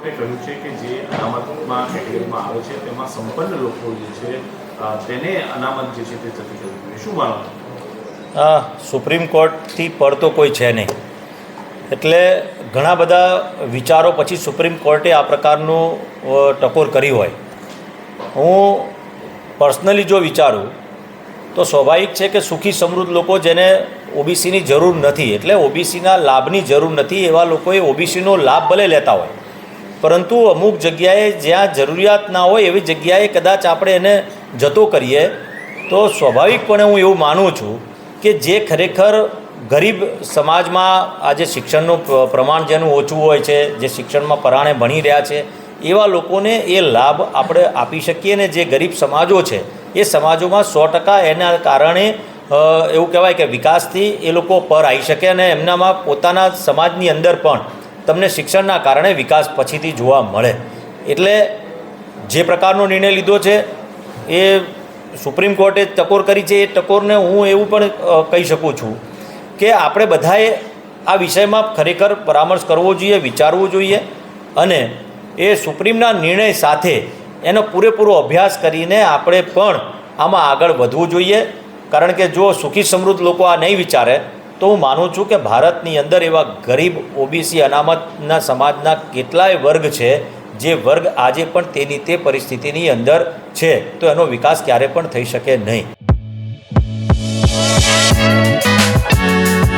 કોર્ટે કહ્યું છે કે જે અનામતમાં કેટેગરીમાં આવે છે તેમાં સંપન્ન લોકો જે છે તેને અનામત જે છે તે જતી કરવી જોઈએ. શું માનો? સુપ્રીમ કોર્ટથી પડતો કોઈ છે નહીં, એટલે ઘણા બધા વિચારો પછી સુપ્રીમ કોર્ટે આ પ્રકારનું ટકોર કરી હોય. હું પર્સનલી જો વિચારું તો સ્વાભાવિક છે કે સુખી સમૃદ્ધ લોકો જેને ઓબીસીની જરૂર નથી, એટલે ઓબીસીના લાભની જરૂર નથી, એવા લોકોએ ઓબીસીનો લાભ ભલે લેતા હોય, પરંતુ અમુક જગ્યાએ જ્યાં જરૂરિયાત ના હોય એવી જગ્યાએ કદાચ આપણે એને જતો કરીએ તો સ્વાભાવિકપણે હું એવું માનું છું કે જે ખરેખર ગરીબ સમાજમાં આજે શિક્ષણનું પ્રમાણ જેનું ઓછું હોય છે, જે શિક્ષણમાં પરાણે ભણી રહ્યા છે, એવા લોકોને એ લાભ આપણે આપી શકીએ ને જે ગરીબ સમાજો છે એ સમાજોમાં 100% એના કારણે એવું કહેવાય કે વિકાસથી એ લોકો પર આવી શકે અને એમનામાં પોતાના સમાજની અંદર પણ તમને શિક્ષણના કારણે વિકાસ પછીથી જોવા મળે. એટલે જે પ્રકારનો નિર્ણય લીધો છે એ સુપ્રીમ કોર્ટે ટકોર કરી છે, એ ટકોરને હું એવું પણ કહી શકું છું કે આપણે બધાએ આ વિષયમાં ખરેખર પરામર્શ કરવો જોઈએ, વિચારવું જોઈએ અને એ સુપ્રીમના નિર્ણય સાથે એનો પૂરેપૂરો અભ્યાસ કરીને આપણે પણ આમાં આગળ વધવું જોઈએ. કારણ કે જો સુખી સમૃદ્ધ લોકો આ નહીં વિચારે તો હું માનું છું કે ભારતની અંદર એવા ગરીબ ઓબીસી અનામતના સમાજના કેટલાય વર્ગ છે જે વર્ગ આજે પણ તેની તે પરિસ્થિતિની અંદર છે, તો એનો વિકાસ ક્યારે પણ થઈ શકે નહીં.